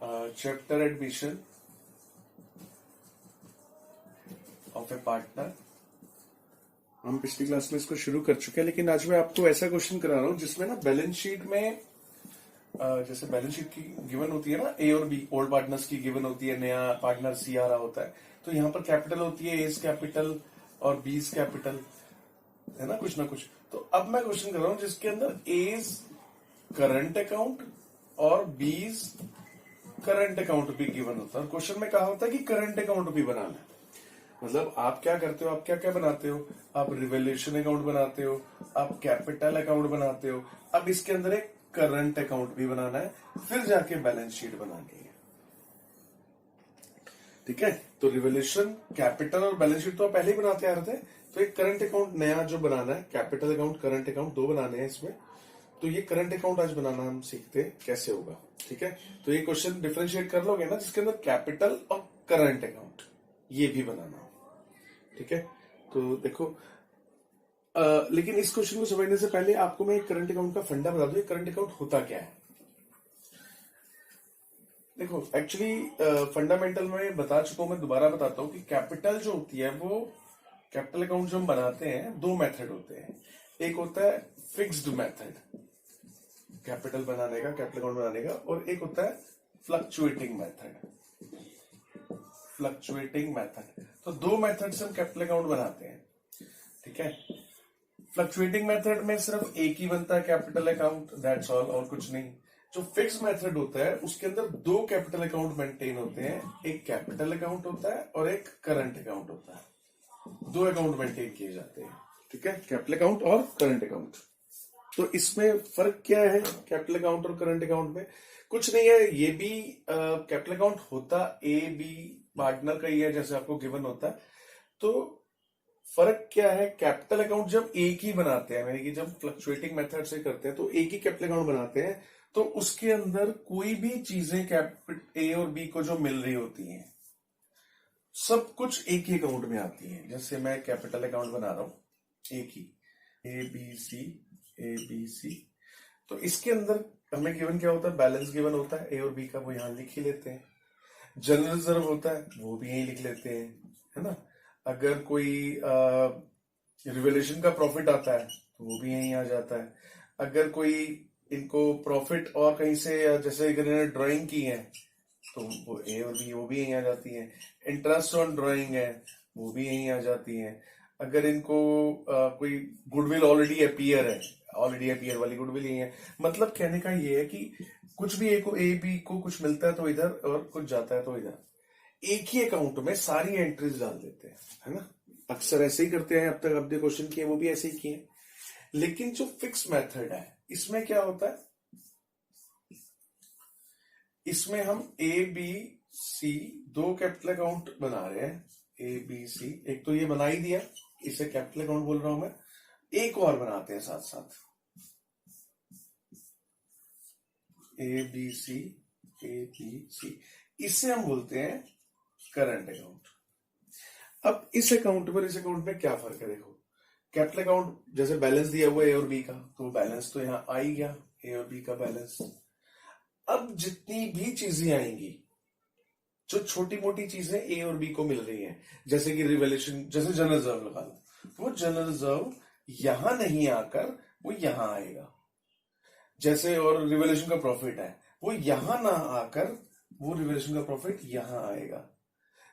Chapter admission of A partner. हम पिछली class में इसको शुरू कर चुके हैं, लेकिन आज मैं आपको ऐसा क्वेश्चन करा रहा हूं जिसमें ना बैलेंस शीट में जैसे बैलेंस शीट की गिवन होती है ना, ए और बी ओल्ड पार्टनर्स की गिवन होती है, नया पार्टनर सी आ रहा होता है, तो यहाँ पर कैपिटल होती है, एज कैपिटल और बीज कैपिटल, है ना, कुछ ना कुछ। तो अब मैं क्वेश्चन कर रहा हूं जिसके अंदर एज करंट अकाउंट और बीज करंट अकाउंट भी गिवन होता है। और क्वेश्चन में कहा होता है कि करंट अकाउंट भी बनाना है। मतलब आप क्या करते हो, आप क्या क्या बनाते हो, आप रिवोल्यूशन अकाउंट बनाते हो, आप कैपिटल अकाउंट बनाते हो। अब इसके अंदर एक करंट अकाउंट भी बनाना है, फिर जाके बैलेंस शीट बनानी है। ठीक है, तो रिवोल्यूशन, कैपिटल और बैलेंस शीट तो आप पहले ही बनाते आ रहे थे। तो एक करंट अकाउंट नया जो बनाना है, कैपिटल अकाउंट, करंट अकाउंट, दो बनाने हैं इसमें। तो ये करंट अकाउंट आज बनाना हम सीखते हैं कैसे होगा। ठीक है, तो ये क्वेश्चन डिफरेंशिएट कर लोगे ना, जिसके अंदर कैपिटल और करंट अकाउंट ये भी बनाना। ठीक है, तो देखो लेकिन इस क्वेश्चन को समझने से पहले आपको मैं एक करंट अकाउंट का फंडा बता दूं। करंट अकाउंट होता क्या है। देखो एक्चुअली फंडामेंटल में बता चुका हूं, मैं दोबारा बताता हूं कि कैपिटल जो होती है, वो कैपिटल अकाउंट जो हम बनाते हैं, दो मेथड होते हैं। एक होता है फिक्स्ड मेथड कैपिटल बनाने का, कैपिटल अकाउंट बनाने का, और एक होता है फ्लक्चुएटिंग मेथड। फ्लक्चुएटिंग मेथड, तो दो मेथड से हम कैपिटल अकाउंट बनाते हैं। ठीक है, फ्लक्चुएटिंग मेथड में सिर्फ एक ही बनता है कैपिटल अकाउंट, दैट्स ऑल, और कुछ नहीं। जो फिक्स मेथड होता है उसके अंदर दो कैपिटल अकाउंट मेंटेन होते हैं, एक कैपिटल अकाउंट होता है और एक करंट अकाउंट होता है। दो अकाउंट मेंटेन किए जाते हैं। ठीक है, कैपिटल अकाउंट और करंट अकाउंट। तो इसमें फर्क क्या है कैपिटल अकाउंट और करंट अकाउंट में? कुछ नहीं है, ये भी कैपिटल अकाउंट होता ए बी पार्टनर का ही है, जैसे आपको गिवन होता है। तो फर्क क्या है, कैपिटल अकाउंट जब एक ही बनाते हैं, यानी कि जब फ्लक्चुएटिंग मेथड से करते हैं तो एक ही कैपिटल अकाउंट बनाते हैं, तो उसके अंदर कोई भी चीजें कैपिटल ए और बी को जो मिल रही होती हैं, सब कुछ एक ही अकाउंट में आती है। जैसे मैं कैपिटल अकाउंट बना रहा हूं एक ही, ए बी सी, तो इसके अंदर हमें गिवन क्या होता है, बैलेंस गिवन होता है ए और बी का, वो यहां लिख ही लेते हैं। जनरल रिजर्व होता है, वो भी यही लिख लेते हैं, है ना। अगर कोई रिवोल्यूशन का प्रॉफिट आता है तो वो भी यहीं आ जाता है। अगर कोई इनको प्रॉफिट और कहीं से, जैसे अगर इन्होंने ड्राइंग की है तो वो ए और बी, वो भी यहीं आ जाती है। इंटरेस्ट ऑन ड्राइंग है, वो भी यहीं आ जाती है। अगर इनको कोई गुडविल ऑलरेडी अपीयर वाली गुडविल यही है। मतलब कहने का ये है कि कुछ भी ए बी को कुछ मिलता है तो इधर, और कुछ जाता है तो इधर, एक ही अकाउंट में सारी एंट्रीज डाल देते हैं, है ना। अक्सर ऐसे ही करते हैं, अब तक अपने क्वेश्चन किए वो भी ऐसे ही किए। लेकिन जो फिक्स मेथड है, इसमें क्या होता है, इसमें हम ए बी सी दो कैपिटल अकाउंट बना रहे हैं। ए बी सी, एक तो ये बना ही दिया, इसे कैपिटल अकाउंट बोल रहा हूं मैं। एक और बनाते हैं साथ साथ, ए बी सी, इसे हम बोलते हैं करंट अकाउंट। अब इस अकाउंट पर इस अकाउंट में क्या फर्क है, देखो कैपिटल अकाउंट जैसे बैलेंस दिया हुआ है ए और बी का, तो बैलेंस तो यहां आ ही गया, ए और बी का बैलेंस। अब जितनी भी चीजें आएंगी, जो छोटी मोटी चीजें ए और बी को मिल रही हैं, जैसे कि रिवोल्यूशन, जैसे जनरल रिजर्व लगा लो, वो जनरल रिजर्व यहां नहीं आकर वो यहां आएगा। जैसे और रिवोल्यूशन का प्रॉफिट है, वो यहां ना आकर वो रिवोल्यूशन का प्रॉफिट यहां आएगा।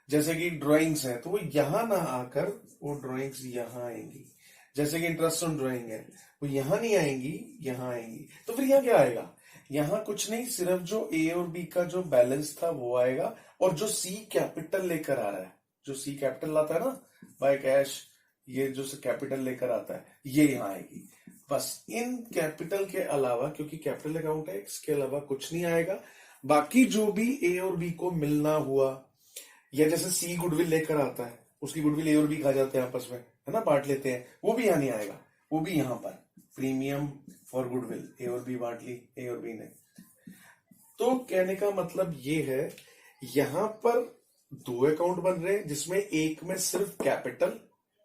जैसे कि ड्राइंग्स है, तो वो यहां ना आकर वो ड्राइंग्स यहां आएंगी। जैसे कि इंटरेस्ट ऑन ड्राइंग है, वो यहां नहीं आएंगी, यहां आएंगी। तो फिर यहां क्या आएगा, यहां कुछ नहीं, सिर्फ जो ए और बी का जो बैलेंस था वो आएगा, और जो सी कैपिटल लेकर आ रहा है, जो सी कैपिटल लाता है ना बाय कैश, ये जो कैपिटल लेकर आता है, ये यहां आएगी। बस इन कैपिटल के अलावा, क्योंकि कैपिटल अकाउंट है, इसके अलावा कुछ नहीं आएगा। बाकी जो भी ए और बी को मिलना हुआ, या जैसे सी गुडविल लेकर आता है, उसकी गुडविल ए और बी खा जाते हैं आपस में, है ना, बांट लेते हैं, वो भी यहां नहीं आएगा, वो भी यहां पर प्रीमियम फॉर गुडविल, ए और बी बांट ली, ए और बी ने। तो कहने का मतलब ये है, यहां पर दो अकाउंट बन रहे हैं, जिसमें एक में सिर्फ कैपिटल,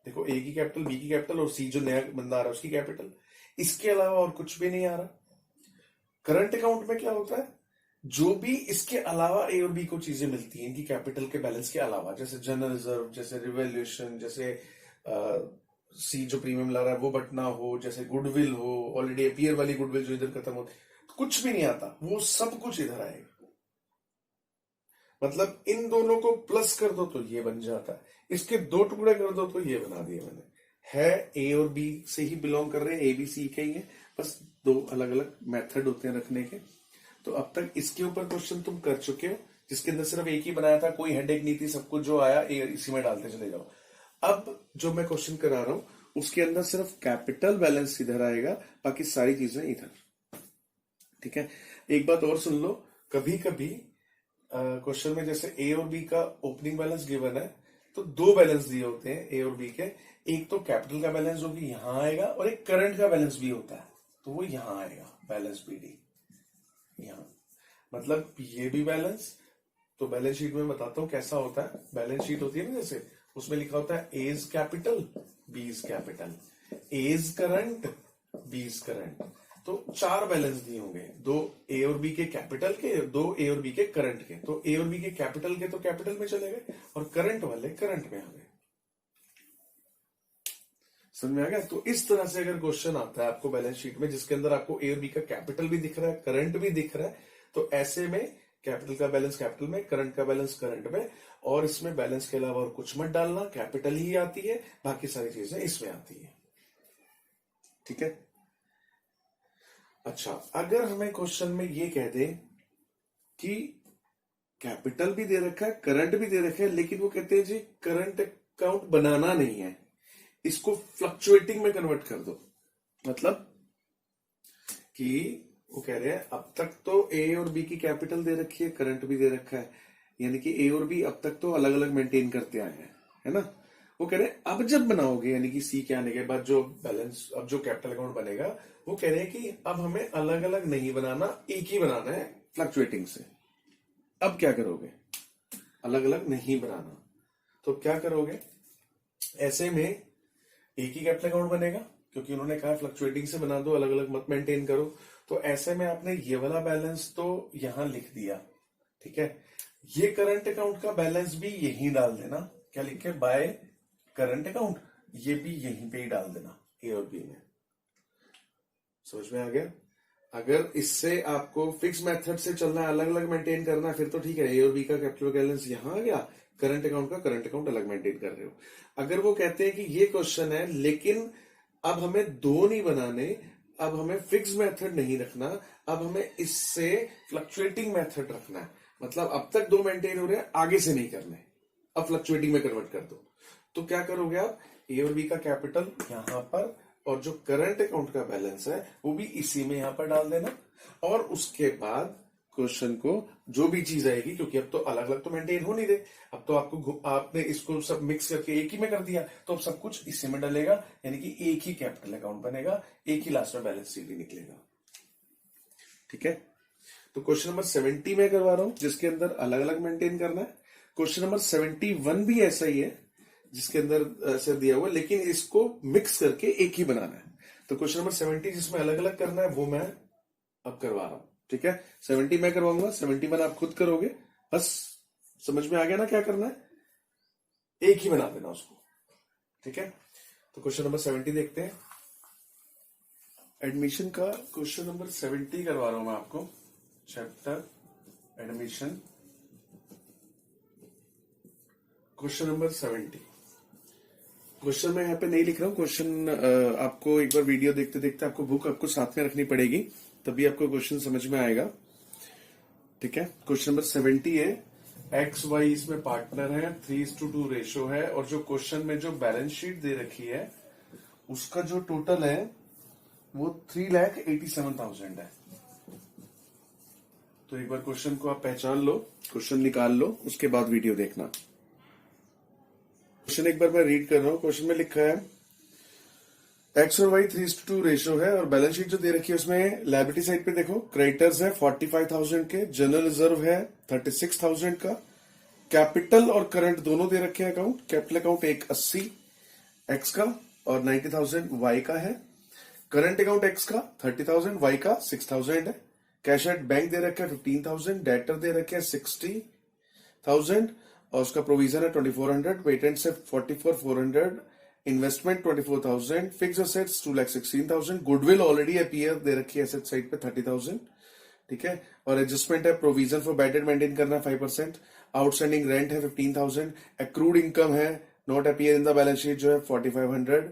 देखो ए की कैपिटल, बी की कैपिटल, और सी जो नया बंदा आ रहा है उसकी कैपिटल, इसके अलावा और कुछ भी नहीं आ रहा। करंट अकाउंट में क्या होता है, जो भी इसके अलावा ए और बी को चीजें मिलती हैं इनकी कैपिटल के बैलेंस के अलावा, जैसे जनरल रिजर्व, जैसे रिवैल्यूएशन, जैसे सी जो प्रीमियम ला रहा है वो बटना हो, जैसे गुडविल हो, ऑलरेडी अपीयर वाली गुडविल जो इधर खत्म हो, कुछ भी नहीं आता, वो सब कुछ इधर आएगा। मतलब इन दोनों को प्लस कर दो तो ये बन जाता है, इसके दो टुकड़े कर दो तो ये बना दिए मैंने। है ए और बी से ही बिलोंग कर रहे हैं, ए बी सी के ही है, बस दो अलग अलग मेथड होते हैं रखने के। तो अब तक इसके ऊपर क्वेश्चन तुम कर चुके हो, जिसके अंदर सिर्फ एक ही बनाया था, कोई हेडेक नहीं थी, सब कुछ जो आया इसी में डालते चले जाओ। अब जो मैं क्वेश्चन करा रहा हूं उसके अंदर सिर्फ कैपिटल बैलेंस इधर आएगा, बाकी सारी चीजें इधर। ठीक है, एक बात और सुन लो, कभी कभी क्वेश्चन में जैसे ए और बी का ओपनिंग बैलेंस गिवन है तो दो बैलेंस दिए होते हैं ए और बी के, एक तो कैपिटल का बैलेंस जो कि यहां आएगा और एक करंट का बैलेंस भी होता है, तो वो यहां आएगा बैलेंस बीडी यहां। मतलब ये भी बैलेंस, तो बैलेंस शीट में बताता हूं कैसा होता है। बैलेंस शीट होती है ना, जैसे उसमें लिखा होता है A is capital, B is capital, A is current, B is current. तो चार बैलेंस दिए होंगे, दो ए और बी के कैपिटल के, दो ए और बी के करंट के। तो ए और बी के कैपिटल के तो कैपिटल में चले गए और करंट वाले करंट में आ गए। समझ में आ गया? तो इस तरह से अगर क्वेश्चन आता है आपको बैलेंस शीट में जिसके अंदर आपको ए और बी का कैपिटल भी दिख रहा है, करंट भी दिख रहा है, तो ऐसे में कैपिटल का बैलेंस कैपिटल में, करंट का बैलेंस करंट में, और इसमें बैलेंस के अलावा और कुछ मत डालना, कैपिटल ही आती है, बाकी सारी चीजें इसमें आती है। ठीक है, अच्छा अगर हमें क्वेश्चन में ये कह दे कि कैपिटल भी दे रखा है, करंट भी दे रखा है, लेकिन वो कहते हैं जी करंट अकाउंट बनाना नहीं है, इसको फ्लक्चुएटिंग में कन्वर्ट कर दो। मतलब कि वो कह रहे हैं अब तक तो ए और बी की कैपिटल दे रखी है, करंट भी दे रखा है, यानी कि ए और बी अब तक तो अलग अलग मेंटेन करते आए हैं, है ना। वो कह रहे हैं अब जब बनाओगे, यानी कि सी के आने के बाद जो बैलेंस, अब जो कैपिटल अकाउंट बनेगा, वो कह रहे हैं कि अब हमें अलग अलग नहीं बनाना, एक ही बनाना है फ्लक्चुएटिंग से। अब क्या करोगे? अलग अलग नहीं बनाना, तो क्या करोगे? ऐसे में एक ही कैपिटल अकाउंट बनेगा, क्योंकि उन्होंने कहा फ्लक्चुएटिंग से बना दो, अलग अलग मत मेंटेन करो। तो ऐसे में आपने ये वाला बैलेंस तो यहां लिख दिया, ठीक है। ये करंट अकाउंट का बैलेंस भी यहीं डाल देना, क्या लिखे? बाय करंट अकाउंट, ये भी यहीं पे ही डाल देना ए और बी में। समझ में आ गया? अगर इससे आपको फिक्स मेथड से चलना है, अलग अलग मेंटेन करना है, फिर तो ठीक है, ए और बी का कैपिटल बैलेंस यहां आ गया, करंट अकाउंट का करंट अकाउंट अलग मेंटेन कर रहे हो। अगर वो कहते हैं कि ये क्वेश्चन है लेकिन अब हमें दो नहीं बनाने, अब हमें फिक्स मेथड नहीं रखना, अब हमें इससे फ्लक्चुएटिंग मेथड रखना है, मतलब अब तक दो मेंटेन हो रहे हैं, आगे से नहीं करने, अब फ्लक्चुएटिंग में कन्वर्ट कर दो। तो क्या करोगे आप? ए और बी का कैपिटल यहां पर, और जो करंट अकाउंट का बैलेंस है वो भी इसी में यहां पर डाल देना, और उसके बाद क्वेश्चन को जो भी चीज आएगी, क्योंकि अब तो अलग अलग तो मेंटेन हो नहीं रहे, अब तो आपने इसको सब मिक्स करके एक ही में कर दिया, तो अब सब कुछ इसी में डलेगा, यानी कि एक ही कैपिटल अकाउंट बनेगा, एक ही लास्ट में बैलेंस शीट भी निकलेगा। ठीक है, तो क्वेश्चन नंबर 70 में करवा रहा हूं, जिसके अंदर अलग अलग मेंटेन करना है। क्वेश्चन नंबर 71 भी ऐसा ही है, जिसके अंदर ऐसा दिया हुआ, लेकिन इसको मिक्स करके एक ही बनाना है। तो क्वेश्चन नंबर 70 जिसमें अलग अलग करना है वो मैं अब करवा रहा हूं। ठीक है, 70 मैं करवाऊंगा, 71 आप खुद करोगे। बस समझ में आ गया ना क्या करना है? एक ही बना देना उसको। ठीक है, तो क्वेश्चन नंबर 70 देखते हैं। एडमिशन का क्वेश्चन नंबर 70 करवा रहा हूं मैं आपको, chapter admission, question number 70। Question मैं यहाँ पे नहीं लिख रहा हूँ, क्वेश्चन आपको एक बार वीडियो देखते देखते आपको बुक आपको साथ में रखनी पड़ेगी, तभी आपको क्वेश्चन समझ में आएगा। ठीक है, क्वेश्चन नंबर 70 है, एक्स वाई इसमें पार्टनर है, 3:2 रेशो है, और जो क्वेश्चन में जो बैलेंस शीट दे रखी है उसका जो टोटल है वो 3,87,000 है। तो एक बार क्वेश्चन को आप पहचान लो, क्वेश्चन निकाल लो, उसके बाद वीडियो देखना। क्वेश्चन एक बार मैं रीड कर रहा हूं। क्वेश्चन में लिखा है एक्स और वाई 3:2 रेशो है, और बैलेंस शीट जो दे रखी है उसमें लायबिलिटी साइड पे देखो, क्रेडिटर्स है 45,000 के, जनरल रिजर्व है 36,000 का, कैपिटल और करंट दोनों दे रखे हैं अकाउंट। कैपिटल अकाउंट एक 80 एक्स का और 90,000 वाई का है, करंट अकाउंट एक्स का 30,000, वाई का 6,000 है, कैश एट बैंक दे रखा है 15,000, डेटर दे रखे हैं 60,000 और उसका प्रोविजन है 2400, पेटेंट से 44,400, investment 24,000, fix assets 2,16,000, goodwill already appear दे रखी है एसेट साइड पे 30,000, ठीक है। और एडजस्टमेंट है, provision for bad debt maintain करना है 5%, आउटस्टैंडिंग रेंट है 15,000, एक्रूड इनकम है not appear in the balance sheet जो है 4,500,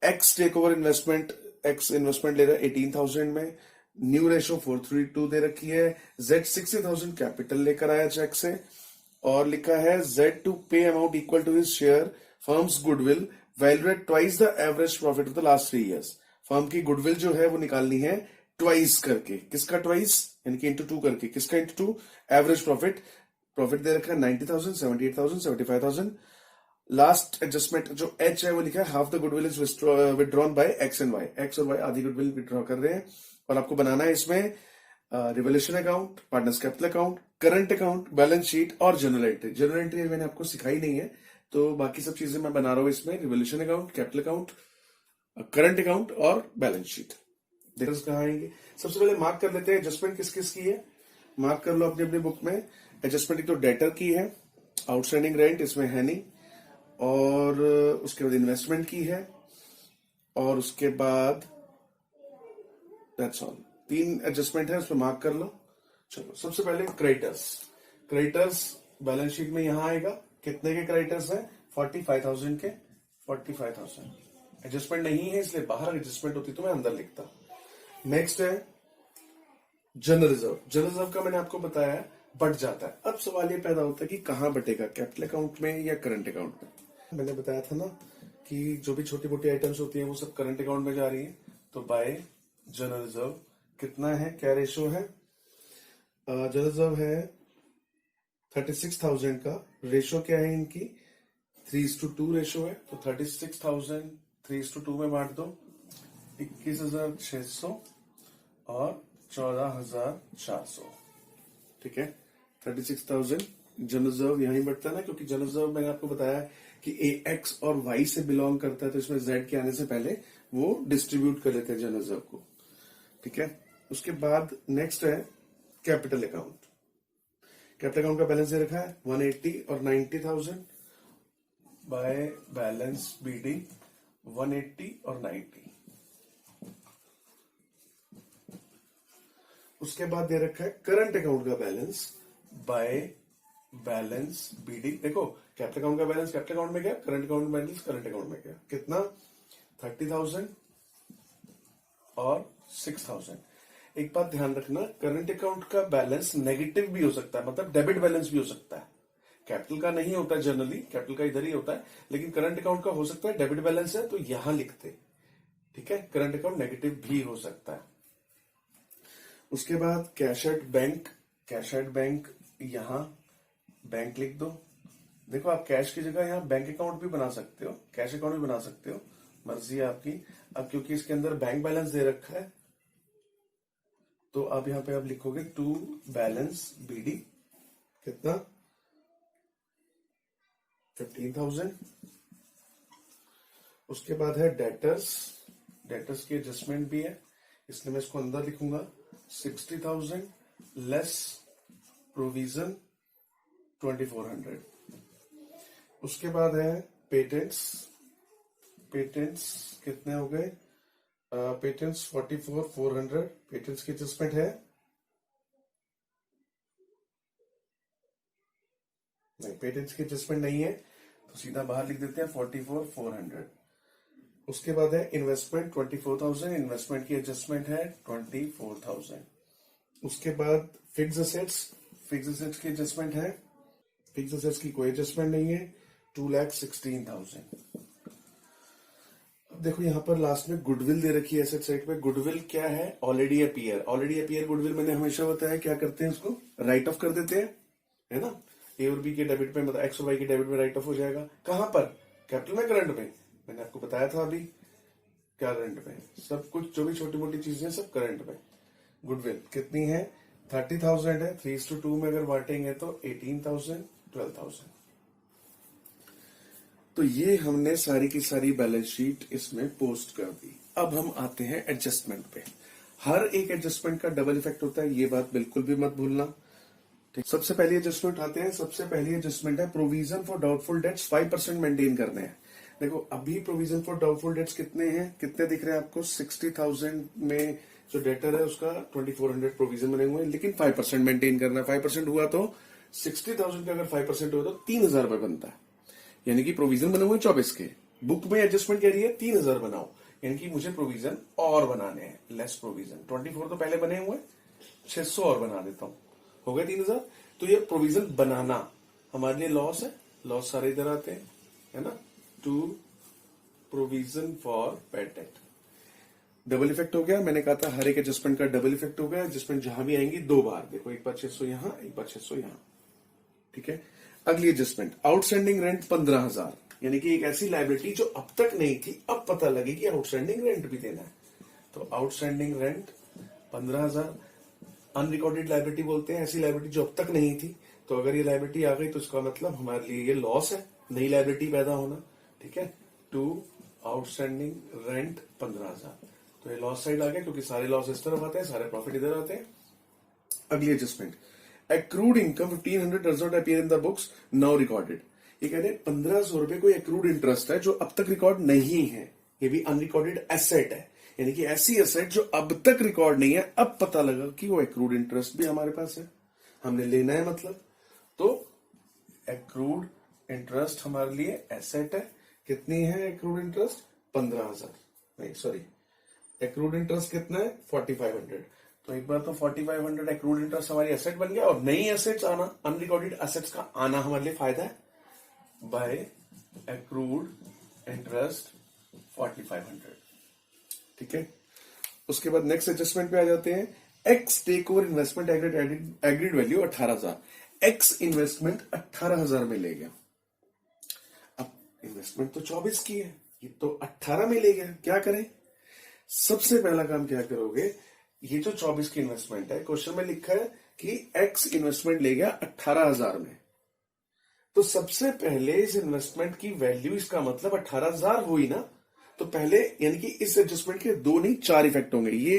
X take over investment, X investment ले रहा है 18,000 में, न्यू रेशो 432 दे रखी है, जेड 60,000 कैपिटल लेकर आया चेक से, और लिखा है Z to pay amount equal to his share firms goodwill value at twice the average profit of the last 3 years। Firm की गुडविल जो है वो निकालनी है ट्वाइस करके, किसका ट्वाइस यानी कि इंटू 2 करके, किसका इंटू 2, एवरेज प्रॉफिट, प्रॉफिट दे रखा है 90,000, 78,000, 75,000। लास्ट एडजस्टमेंट जो एच है वो लिखा है half the goodwill is withdrawn by X and Y, X और वाई आधी गुडविल विदड्रॉ कर रहे हैं। और आपको बनाना है इसमें revaluation account, partners capital account, current account, balance sheet और जनरल एंट्री। जनरल एंट्री मैंने आपको सिखाई नहीं है, तो बाकी सब चीजें मैं बना रहा हूं इसमें, revaluation account, capital account, current account और बैलेंस शीट। देखो कहाँ आएंगे, सबसे पहले मार्क कर लेते हैं एडजस्टमेंट किस किस की है, मार्क कर लो अपनी अपनी बुक में। एडजस्टमेंट तो डेटर की है, आउटस्टैंडिंग रेंट इसमें है नहीं, और उसके बाद इन्वेस्टमेंट की है, और उसके बाद दैट्स ऑल, 3 एडजस्टमेंट है, उसमें मार्क कर लो। चलो सबसे पहले क्रेडिटर्स, क्रेडिटर्स बैलेंस शीट में यहां आएगा, कितने के क्रेडिटर्स हैं 45,000 के, 45,000 एडजस्टमेंट नहीं है इसलिए बाहर एडजस्टमेंट होती तो मैं अंदर लिखता। नेक्स्ट है जनरल रिजर्व, जनरल रिजर्व का मैंने आपको बताया बढ़ जाता है। अब सवाल ये पैदा होता है कि कहां बटेगा, कैपिटल अकाउंट में या करंट अकाउंट में। मैंने बताया था ना कि जो भी छोटी मोटी आइटम्स होती हैं वो सब करंट अकाउंट में जा रही है, तो बाय जनरल रिजर्व कितना है, क्या रेशो है, जनरल रिजर्व है 36,000 का, रेशो क्या है इनकी 3:2 रेशो है, तो 36,000 3:2 में बांट दो, 21,600 और 14,400, ठीक है। 36,000 जनरल रिजर्व यहीं बढ़ता है ना, क्योंकि जनरल रिजर्व मैंने आपको बताया कि ए एक्स और वाई से बिलोंग करता है, तो इसमें जेड के आने से पहले वो डिस्ट्रीब्यूट कर लेते हैं जनरल रिजर्व को, ठीक है। उसके बाद नेक्स्ट है कैपिटल अकाउंट, कैपिटल अकाउंट का बैलेंस दे रखा है 180 और 90,000 बाय बैलेंस बीडी 180 और 90। उसके बाद दे रखा है करंट अकाउंट का बैलेंस बाय बैलेंस बीडी। देखो कैपिटल अकाउंट का बैलेंस कैपिटल अकाउंट में गया, करंट अकाउंट में बैलेंस करंट अकाउंट में गया, कितना 30,000 और 6,000। एक बात ध्यान रखना, करंट अकाउंट का बैलेंस नेगेटिव भी हो सकता है, मतलब डेबिट बैलेंस भी हो सकता है, कैपिटल का नहीं होता जनरली, कैपिटल का इधर ही होता है, लेकिन करंट अकाउंट का हो सकता है डेबिट बैलेंस है तो यहां लिखते, ठीक है। करंट अकाउंट नेगेटिव भी हो सकता है। उसके बाद cash at bank, cash at bank यहां बैंक लिख दो। देखो आप कैश की जगह यहां बैंक अकाउंट भी बना सकते हो, कैश अकाउंट भी बना सकते हो, मर्जी है आपकी। अब क्योंकि इसके अंदर बैंक बैलेंस दे रखा है तो आप यहां पे आप लिखोगे टू बैलेंस बीडी, कितना 15,000। उसके बाद है डेटर्स, डेटर्स की एडजस्टमेंट भी है इसलिए मैं इसको अंदर लिखूंगा 60,000 लेस प्रोविजन 2400। उसके बाद है पेटेंट्स, पेटेंट्स कितने हो गए, पेटेंट्स 44,400, पेटेंट्स की एडजस्टमेंट है नहीं, पेटेंट्स की एडजस्टमेंट नहीं है तो सीधा बाहर लिख देते हैं 44,400। उसके बाद है इन्वेस्टमेंट 24,000, इन्वेस्टमेंट की एडजस्टमेंट है 24,000। उसके बाद फिक्स असेट्स, फिक्स असेट्स की एडजस्टमेंट है, फिक्स असेट्स की कोई एडजस्टमेंट नहीं है 2,16,000। अब देखो यहां पर लास्ट में गुडविल दे रखी है एसेट साइड पे, गुडविल क्या है already appear, already appear goodwill मैंने हमेशा बताया क्या करते हैं उसको राइट ऑफ कर देते हैं, है ना। ए और बी के डेबिट पे मतलब एक्स और वाई के डेबिट में राइट ऑफ हो जाएगा, कहां पर कैपिटल में करंट में, मैंने आपको बताया था अभी करंट में, सब कुछ जो भी छोटी मोटी चीजें सब करंट में। गुडविल कितनी है 30,000 है, 3:2 में अगर बांटेंगे तो 18,000 12,000। तो ये हमने सारी की सारी बैलेंस शीट इसमें पोस्ट कर दी। अब हम आते हैं एडजस्टमेंट पे। हर एक एडजस्टमेंट का डबल इफेक्ट होता है, ये बात बिल्कुल भी मत भूलना। ठीक, सबसे पहली एडजस्टमेंट उठाते हैं। सबसे पहली एडजस्टमेंट है provision for doubtful debts 5% maintain करने हैं। देखो अभी प्रोविजन फॉर डाउटफुल डेट्स कितने हैं, कितने दिख रहे हैं आपको? 60,000 में जो डेटर है उसका 2400 प्रोविजन बने हुए हैं, लेकिन 5% मेंटेन करना है। 5% हुआ तो 60,000 का अगर 5% हुआ तो 3,000 रुपए बनता है, यानी कि प्रोविजन बने हुए 24 के। बुक में एडजस्टमेंट कह रही है 3,000 बनाओ, यानी कि मुझे प्रोविजन और बनाने हैं, लेस प्रोविजन। 24 तो पहले बने हुए, 600 और बना देता हूं, हो गए 3,000। तो ये प्रोविजन बनाना हमारे लिए लॉस है, लॉस सारे इधर आते हैं, है ना। To provision for bad debt, double effect हो गया। मैंने कहा था हर एक एडजस्टमेंट का डबल इफेक्ट हो गया। एडजस्टमेंट जहां भी आएंगी 2 बार, देखो एक बार 600 यहां, एक बार 600 यहां, ठीक है। अगली एडजस्टमेंट आउटस्टैंडिंग रेंट 15,000, यानी कि एक ऐसी लाइबिलिटी जो अब तक नहीं थी, अब पता लगी कि आउटस्टैंडिंग रेंट भी देना है। तो आउटस्टैंडिंग रेंट 15,000, अनरिकॉर्डेड लाइबिलिटी बोलते हैं ऐसी लाइबिलिटी जो अब तक नहीं थी। तो अगर ये लाइबिलिटी आ गई तो इसका मतलब हमारे लिए ये लॉस है, नई लाइबिलिटी पैदा होना, ठीक है। टू आउटस्टैंडिंग रेंट 15,000, तो ये लॉस साइड आ गया, क्योंकि सारे लॉस इस तरफ आते हैं, सारे प्रॉफिट इधर आते हैं। अगली adjustment accrued income 1,500 does not appear in the books now recorded. ये कह रहे 1,500 रुपए कोई एक्रूड इंटरेस्ट है जो अब तक रिकॉर्ड नहीं है, ये भी अनरिकॉर्डेड एसेट है, यानी कि ऐसी एसेट जो अब तक रिकॉर्ड नहीं है, अब पता लगा कि वो एक्रूड इंटरेस्ट भी हमारे पास है, हमने लेना है मतलब। तो एक्रूड इंटरेस्ट हमारे लिए एसेट है। कितनी है एक्रूड इंटरेस्ट? 15,000, नहीं सॉरी, एक्रूड इंटरेस्ट कितना है? 4,500। तो एक बार तो 4,500 एक्रूड इंटरेस्ट हमारी एसेट बन गया, और नई एसेट्स आना, अनरिकॉर्डेड एसेट्स का आना हमारे लिए फायदा है। बाय एक्रूड इंटरेस्ट 4,500, ठीक है। उसके बाद नेक्स्ट एडजस्टमेंट पे आ जाते हैं। X take over investment agreed value 18,000, X investment 18,000 में ले गया। अब इन्वेस्टमेंट तो 24 की है, ये तो 18 में ले गया, क्या करें? सबसे पहला काम क्या करोगे, ये जो 24 की इन्वेस्टमेंट है, क्वेश्चन में लिखा है कि एक्स इन्वेस्टमेंट ले गया 18,000 में, तो सबसे पहले इस इन्वेस्टमेंट की वैल्यू, इसका मतलब 18,000 हुई ना, तो पहले यानी कि इस एडजस्टमेंट के 2 नहीं 4 इफेक्ट होंगे। ये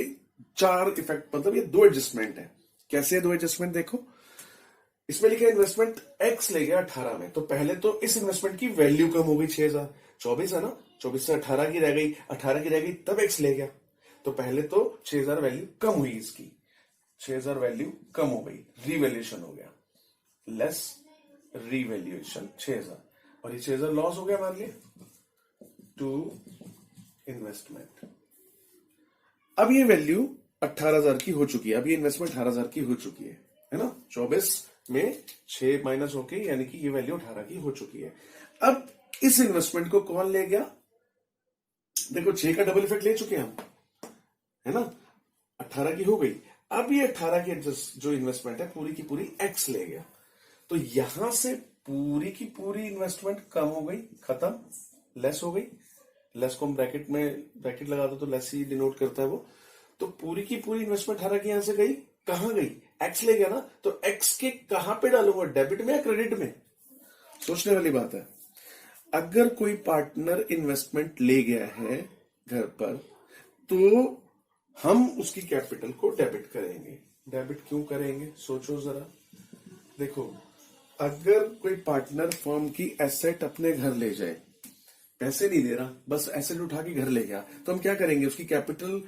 4 इफेक्ट मतलब ये 2 एडजस्टमेंट है। कैसे 2 एडजस्टमेंट? देखो इसमें लिखा है इन्वेस्टमेंट एक्स ले गया 18 में, तो पहले तो इस इन्वेस्टमेंट की वैल्यू कम हो गई 6,000, 24 है ना, 24 से 18 की रह गई, 18 की रह गई, तब एक्स ले गया। तो पहले तो 6,000 वैल्यू कम हुई, इसकी 6,000 वैल्यू कम हो गई, रीवैल्यूएशन हो गया, लेस रीवैल्यूएशन 6,000, और ये 6,000 लॉस हो गया हमारे लिए। टू इन्वेस्टमेंट, अब ये वैल्यू 18,000 की हो चुकी है, अब ये इन्वेस्टमेंट 18,000 की हो चुकी है ना। 24 में 6 माइनस होके, यानी कि ये वैल्यू 18 की हो चुकी है। अब इस इन्वेस्टमेंट को कौन ले गया? देखो 6 का डबल इफेक्ट ले चुके हैं हम, है ना, 18 की हो गई। अब ये 18 की जो इन्वेस्टमेंट है पूरी की पूरी एक्स ले गया, तो यहां से पूरी की पूरी इन्वेस्टमेंट कम हो गई, खत्म, लेस हो गई। लेस को हम ब्रैकेट लगा दो तो लेस ही डिनोट करता है वो। तो पूरी की पूरी इन्वेस्टमेंट 18 की यहां से गई, कहां गई? एक्स ले गया ना, तो एक्स के कहां पे डालूंगा, डेबिट में या क्रेडिट में? सोचने वाली बात है। अगर कोई पार्टनर इन्वेस्टमेंट ले गया है घर पर, तो हम उसकी कैपिटल को डेबिट करेंगे। डेबिट क्यों करेंगे, सोचो जरा। देखो अगर कोई पार्टनर फर्म की एसेट अपने घर ले जाए, पैसे नहीं दे रहा, बस एसेट उठा के घर ले गया, तो हम क्या करेंगे, उसकी कैपिटल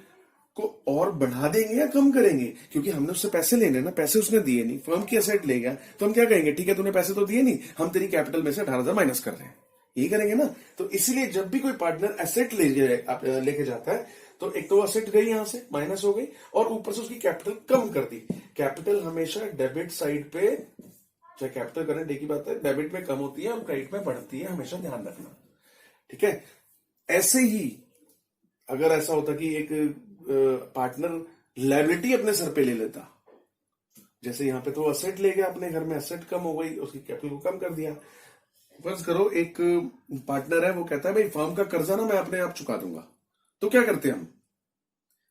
को और बढ़ा देंगे या कम करेंगे? क्योंकि हमने उससे पैसे लेने ना, पैसे उसने दिए नहीं, फर्म की एसेट ले गया, तो हम क्या कहेंगे, ठीक है तूने पैसे तो दिए नहीं, हम तेरी कैपिटल में से 18,000 माइनस कर रहे हैं, यही करेंगे ना। तो इसलिए जब भी कोई पार्टनर एसेट लेके जाता है, तो एक तो एसेट गई यहां से, माइनस हो गई, और ऊपर से उसकी कैपिटल कम कर दी। कैपिटल हमेशा डेबिट साइड पे, चाहे कैपिटल करंट एक ही बात है, डेबिट में कम होती है और क्रेडिट में बढ़ती है, हमेशा ध्यान रखना, ठीक है। ऐसे ही अगर ऐसा होता कि एक पार्टनर लायबिलिटी अपने सर पे ले लेता, जैसे यहां पे तो असेट ले गया अपने घर में, असेट कम हो गई, उसकी कैपिटल को कम कर दिया। फर्ज करो एक पार्टनर है, वो कहता है भाई फर्म का कर्जा ना मैं अपने आप चुका दूंगा, तो क्या करते हैं हम,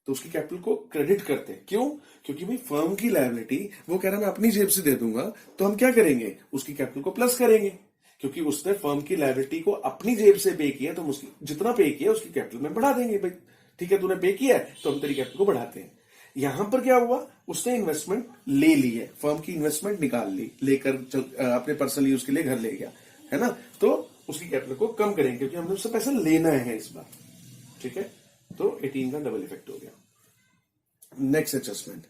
तो उसकी कैपिटल को क्रेडिट करते हैं। क्यों? क्योंकि भाई फर्म की लायबिलिटी वो कह रहा है मैं अपनी जेब से दे दूंगा, तो हम क्या करेंगे, उसकी कैपिटल को प्लस करेंगे, क्योंकि उसने फर्म की लायबिलिटी को अपनी जेब से पे किया, तो हम उसकी जितना पे किया उसकी कैपिटल में बढ़ा देंगे। भाई ठीक है तूने पे किया है, तो हम तेरी कैपिटल को बढ़ाते हैं। यहां पर क्या हुआ, उसने इन्वेस्टमेंट ले ली है, फर्म की इन्वेस्टमेंट निकाल ली, लेकर अपने पर्सनल यूज के लिए घर ले गया, है ना, तो उसकी कैपिटल को कम करेंगे क्योंकि हमने उससे पैसा लेना है इस बार, ठीक है। तो 18 का डबल इफेक्ट हो गया। नेक्स्ट एडजस्टमेंट,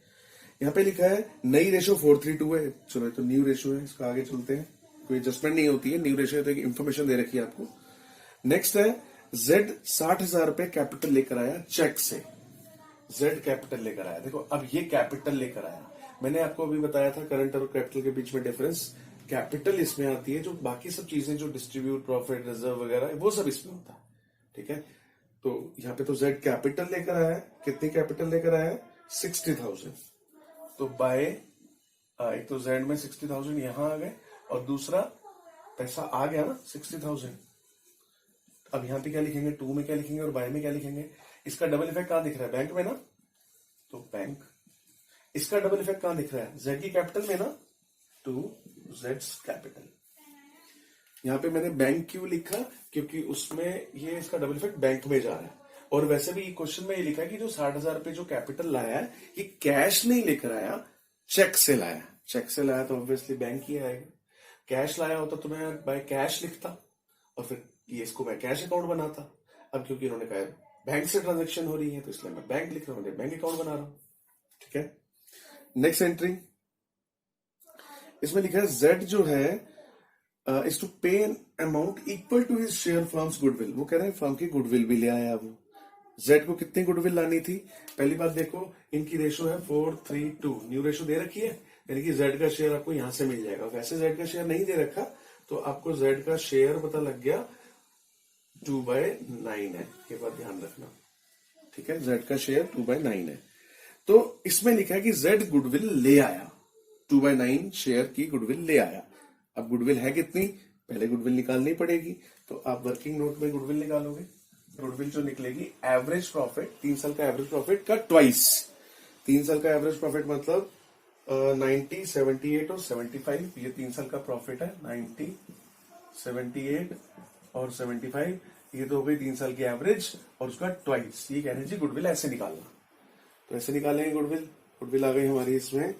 यहां पे लिखा है नई रेशो 432 है, चलो तो न्यू रेशो है, इसका आगे चलते हैं, कोई एडजस्टमेंट नहीं होती है, न्यू रेशो है तो एक इंफॉर्मेशन दे रखी है आपको। नेक्स्ट है जेड 60,000 रुपए कैपिटल लेकर आया चेक से, जेड कैपिटल लेकर आया, देखो अब ये कैपिटल लेकर आया, मैंने आपको अभी बताया था करंट और कैपिटल के बीच में डिफरेंस, कैपिटल इसमें आती है, जो बाकी सब चीजें जो डिस्ट्रीब्यूट प्रॉफिट रिजर्व वगैरह वो सब इसमें होता है, ठीक है। तो यहाँ पे तो जेड कैपिटल लेकर आया है, कितनी कैपिटल लेकर आया है 60,000, तो बाय एक तो जेड में 60,000 यहां आ गए और दूसरा पैसा आ गया ना 60,000, अब यहां पे क्या लिखेंगे, टू में क्या लिखेंगे और बाय में क्या लिखेंगे, इसका डबल इफेक्ट कहां दिख रहा है, बैंक में ना, तो बैंक, इसका डबल इफेक्ट कहां दिख रहा है, जेड की कैपिटल में ना, टू जेड्स कैपिटल। यहां पे मैंने बैंक क्यों लिखा, क्योंकि उसमें ये इसका डबल इफेक्ट बैंक में जा रहा है, और वैसे भी क्वेश्चन में ये लिखा है कि जो 60,000 रुपए जो कैपिटल लाया है ये कैश नहीं लेकर आया, चेक से लाया, चेक से लाया तो ऑब्वियसली बैंक ही आएगा, कैश लाया होता तो मैं बाय कैश लिखता और फिर ये इसको मैं कैश अकाउंट बनाता, अब क्योंकि इन्होंने कहा बैंक से ट्रांजेक्शन हो रही है तो इसलिए मैं बैंक लिख रहा हूं, बैंक अकाउंट बना रहा हूं, ठीक है। नेक्स्ट एंट्री, इसमें लिखा है जेड जो है is to pay an amount equal to his share firm's goodwill, वो कह रहे हैं फर्म की गुडविल भी ले आया, वो जेड को कितनी गुडविल लानी थी, पहली बात देखो इनकी रेशो है 432, न्यू रेशो दे रखी है, यानी कि जेड का शेयर आपको यहां से मिल जाएगा, वैसे जेड का शेयर नहीं दे रखा तो आपको जेड का शेयर पता लग गया 2/9 है, ये बात ध्यान रखना, ठीक है, जेड का शेयर 2/9 है, तो इसमें लिखा है कि जेड गुडविल ले आया, 2/9 शेयर की गुडविल ले आया, अब गुडविल है कितनी, पहले गुडविल निकालनी पड़ेगी, तो आप वर्किंग नोट में गुडविल निकालोगे, गुडविल जो निकलेगी एवरेज प्रॉफिट, 3 साल का एवरेज प्रॉफिट का ट्वाइस, 3 साल का एवरेज प्रॉफिट मतलब 90, 78 और 75, ये 3 साल का प्रॉफिट है, 90, 78 और 75, ये तो हो गई 3 साल की एवरेज और उसका ट्वाइस, ये कह रहे हैं जी गुडविल ऐसे निकालना, तो ऐसे निकालेंगे गुडविल, गुडविल आ गई हमारी इसमें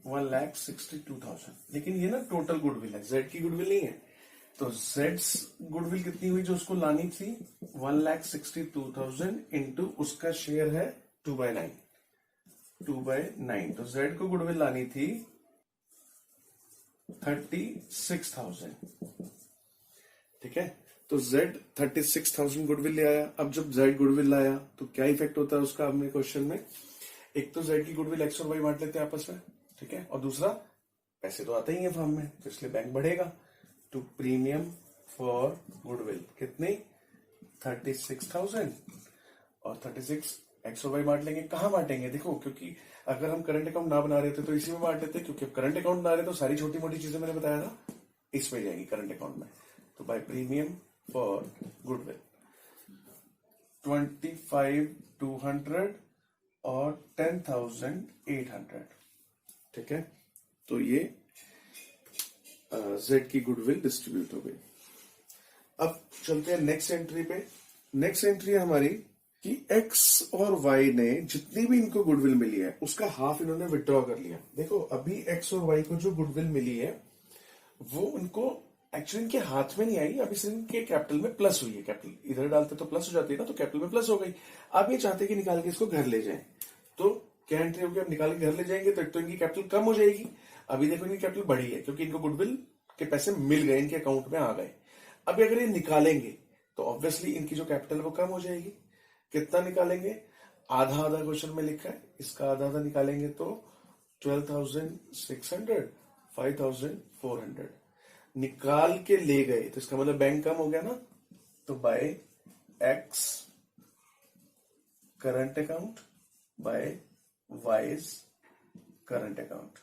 1,62,000, लेकिन ये ना टोटल गुडविल है, जेड की गुडविल नहीं है, तो जेड्स गुडविल कितनी हुई जो उसको लानी थी 1,62,000 इंटू उसका शेयर है 2/9, 2/9, तो जेड को गुडविल लानी थी 36,000, ठीक है, तो जेड 36,000 गुडविल ले आया, अब जब जेड गुडविल लाया तो क्या इफेक्ट होता है उसका हमने क्वेश्चन में, एक तो जेड की गुडविल एक्स और वाई बांट लेते हैं आपस में, ठीक है, और दूसरा पैसे तो आते ही है फर्म में तो इसलिए बैंक बढ़ेगा, टू प्रीमियम फॉर गुडविल कितनी 36,000 और 36 एक्स और वाई बांट लेंगे, कहां बांटेंगे देखो, क्योंकि अगर हम करंट अकाउंट ना बना रहे थे तो इसी में बांट लेते, क्योंकि करंट अकाउंट बना रहे तो सारी छोटी मोटी चीजें मैंने बताया था इसमें जाएगी करंट अकाउंट में, तो बाय प्रीमियम फॉर गुडविल 25,200 और 10,800, ठीक है, तो ये जेड की गुडविल डिस्ट्रीब्यूट हो गई। अब चलते हैं नेक्स्ट एंट्री पे, नेक्स्ट एंट्री है हमारी कि एक्स और वाई ने जितनी भी इनको गुडविल मिली है उसका हाफ इन्होंने विड्रॉ कर लिया, देखो अभी एक्स और वाई को जो गुडविल मिली है वो उनको एक्चुअली इनके हाथ में नहीं आई, अभी सिर्फ इनके कैपिटल में प्लस हुई है, कैपिटल इधर डालते तो प्लस हो जाती है ना, तो कैपिटल में प्लस हो गई, अब ये चाहते कि निकाल के इसको घर ले जाएं, तो क्या एंट्री होगी, अब निकाल के घर ले जाएंगे तो एक तो इनकी कैपिटल कम हो जाएगी, अभी देखो इनकी कैपिटल बढ़ी है क्योंकि इनको गुडविल के पैसे मिल गए, इनके अकाउंट में आ गए, अभी अगर ये निकालेंगे तो ऑब्वियसली इनकी जो कैपिटल वो कम हो जाएगी, कितना निकालेंगे, आधा आधा क्वेश्चन में लिखा है, इसका आधा आधा निकालेंगे तो 12,600, 5,400 निकाल के ले गए, तो इसका मतलब बैंक कम हो गया ना, तो by X current account by Y's current account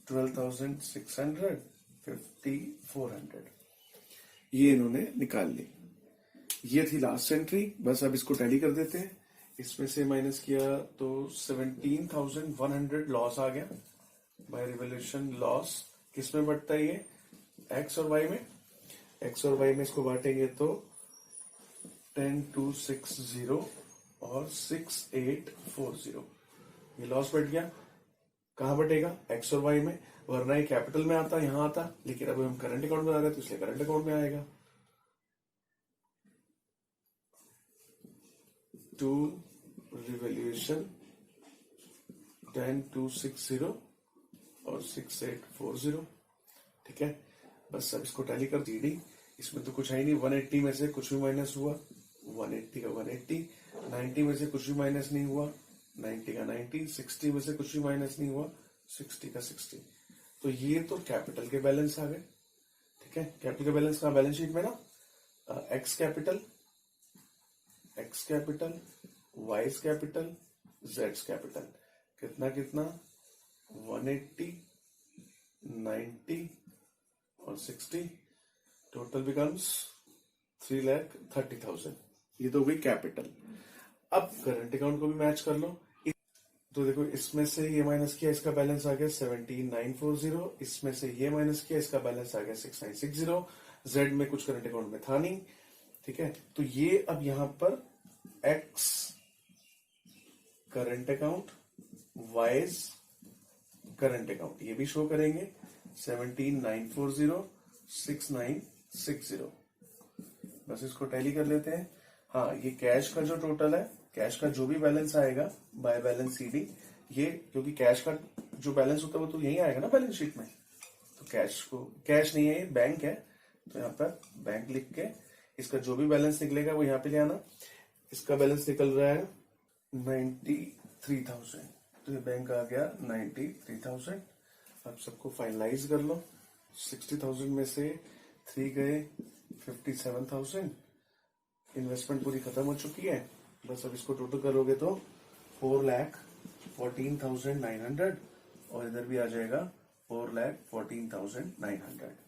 12,600, 5,400 ये इन्होंने निकाल ली, ये थी लास्ट एंट्री, बस अब इसको टैली कर देते हैं, इसमें से माइनस किया तो 17,100 लॉस आ गया, बाय रिवोल्यूशन लॉस किसमें बढ़ता है ये एक्स और वाई में, एक्स और वाई में इसको बांटेंगे तो 10,260 और 6,840, ये लॉस बढ़ गया, कहां बटेगा, एक्स और वाई में, वरना ये कैपिटल में आता, यहां आता, लेकिन अब हम करंट अकाउंट में आ रहे हैं तो इसलिए करंट अकाउंट में आएगा। टूल रिवैल्यूएशन 10260 और 6840, ठीक है। बस अब इसको टैली कर जीडी, इसमें तो कुछ है ही नहीं, 180 में से कुछ भी माइनस हुआ, 180 का 180, 90 में से कुछ भी माइनस नहीं हुआ, 90 का 90, 60 में से कुछ भी माइनस नहीं हुआ, 60 का 60। तो ये तो कैपिटल के बैलेंस आ गए, ठीक है। कैपिटल के बैलेंस का बैलेंस शीट में ना, x capital, vice capital, Jades capital, कितना कितना, 180, 90 और 60, टोटल बिकम्स 3,30,000। ये तो हुई कैपिटल। अब करंट अकाउंट को भी मैच कर लो, तो देखो इसमें से ये माइनस किया, इसका बैलेंस आ गया 17,940, इसमें से ये माइनस किया, इसका बैलेंस आ गया 6,960, जेड में कुछ करंट अकाउंट में था नहीं, ठीक है। तो ये अब यहां पर x current account, wise current account, ये भी शो करेंगे, 17,940, 6,960। बस इसको टैली कर लेते हैं। हाँ, ये कैश का जो टोटल है, कैश का जो भी बैलेंस आएगा बाय बैलेंस सीडी, ये क्योंकि कैश का जो बैलेंस होता है वो तो यही आएगा ना बैलेंस शीट में, तो कैश को, कैश नहीं है ये बैंक है, तो यहाँ पर बैंक लिख के इसका जो भी बैलेंस निकलेगा वो यहाँ पे ले आना। इसका बैलेंस निकल रहा है 93,000, तो ये बैंक आ गया 93,000। अब सबको फाइनलाइज कर लो, 60,000 में से 3 गए, 57,000। इन्वेस्टमेंट पूरी खत्म हो चुकी है, बस अब इसको टोटल करोगे तो 4,14,900 और इधर भी आ जाएगा 4,14,900।